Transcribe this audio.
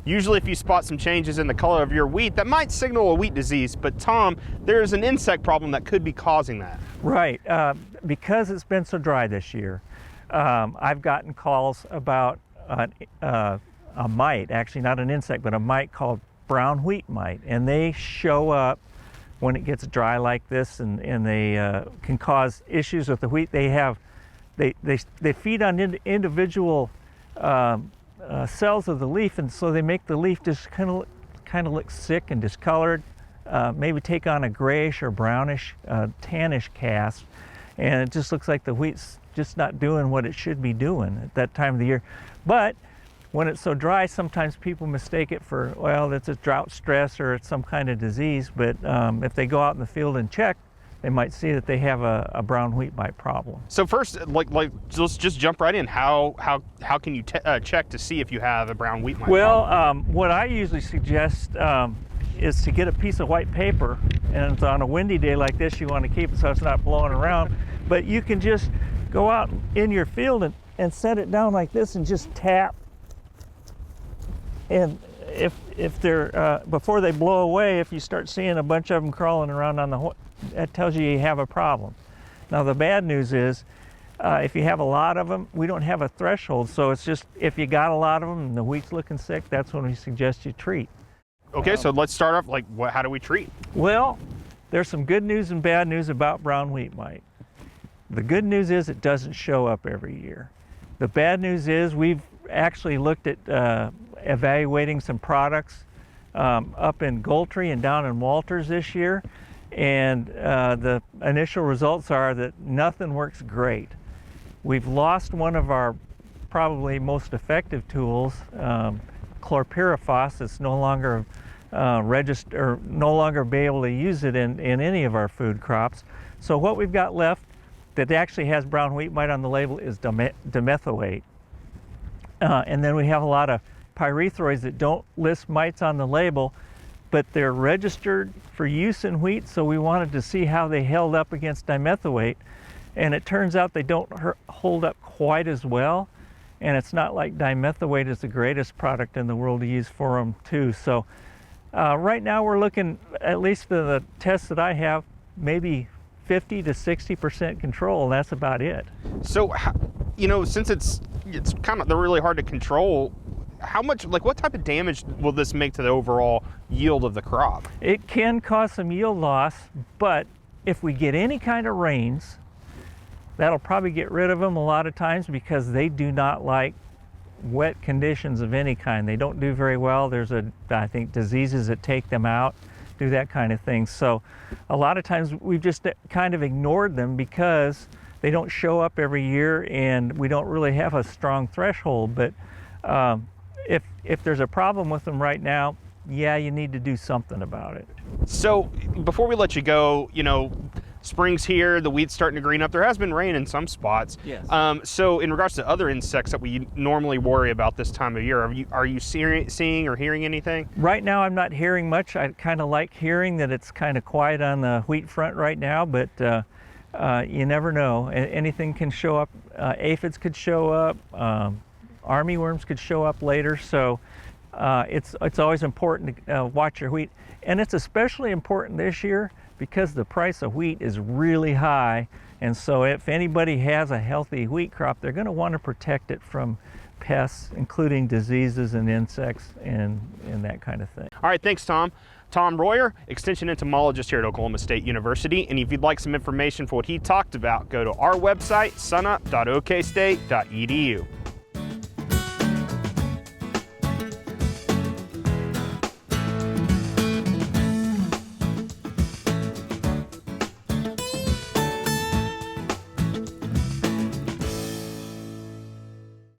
Usually if you spot some changes in the color of your wheat, that might signal a wheat disease, but Tom, there's an insect problem that could be causing that. Right, because it's been so dry this year, I've gotten calls about a mite, actually not an insect, but a mite called brown wheat mite, and they show up when it gets dry like this, and they can cause issues with the wheat. They feed on individual cells of the leaf, and so they make the leaf just kind of look sick and discolored, maybe take on a grayish or brownish, tannish cast, and it just looks like the wheat's just not doing what it should be doing at that time of the year. But when it's so dry, sometimes people mistake it for, well, it's a drought stress or it's some kind of disease, but if they go out in the field and check, they might see that they have a brown wheat mite problem. So first, let's just jump right in. How can you check to see if you have a brown wheat mite problem? What I usually suggest is to get a piece of white paper, and on a windy day like this, you want to keep it so it's not blowing around, but you can just go out in your field and set it down like this and just tap. And if they're, before they blow away, if you start seeing a bunch of them crawling around on the, that tells you have a problem. Now the bad news is, if you have a lot of them, we don't have a threshold, so it's just, if you got a lot of them and the wheat's looking sick, that's when we suggest you treat. Okay, so let's start off, how do we treat? Well, there's some good news and bad news about brown wheat mite. The good news is it doesn't show up every year. The bad news is we've actually looked at evaluating some products up in Goltry and down in Walters this year, and the initial results are that nothing works great. We've lost one of our probably most effective tools, chlorpyrifos. It's no longer no longer be able to use it in any of our food crops. So what we've got left that actually has brown wheat mite on the label is dimethoate. And then we have a lot of pyrethroids that don't list mites on the label, but they're registered for use in wheat, so we wanted to see how they held up against dimethoate. And it turns out they don't hold up quite as well, and it's not like dimethoate is the greatest product in the world to use for them too. So right now we're looking, at least for the tests that I have, maybe 50 to 60% control, and that's about it. So, since it's kind of, they're really hard to control, how much, what type of damage will this make to the overall yield of the crop? It can cause some yield loss, but if we get any kind of rains, that'll probably get rid of them a lot of times, because they do not like wet conditions of any kind. They don't do very well. There's I think diseases that take them out, do that kind of thing. So a lot of times we've just kind of ignored them because they don't show up every year and we don't really have a strong threshold. But if there's a problem with them right now, yeah, you need to do something about it. So before we let you go, spring's here, the wheat's starting to green up. There has been rain in some spots. Yes. So in regards to other insects that we normally worry about this time of year, are you seeing or hearing anything? Right now I'm not hearing much. I kind of like hearing that it's kind of quiet on the wheat front right now, but you never know. Anything can show up. Aphids could show up. Armyworms could show up later. So it's always important to watch your wheat. And it's especially important this year because the price of wheat is really high, and so if anybody has a healthy wheat crop, they're going to want to protect it from pests, including diseases and insects and that kind of thing. All right, thanks, Tom. Tom Royer, Extension entomologist here at Oklahoma State University, and if you'd like some information for what he talked about, go to our website, sunup.okstate.edu.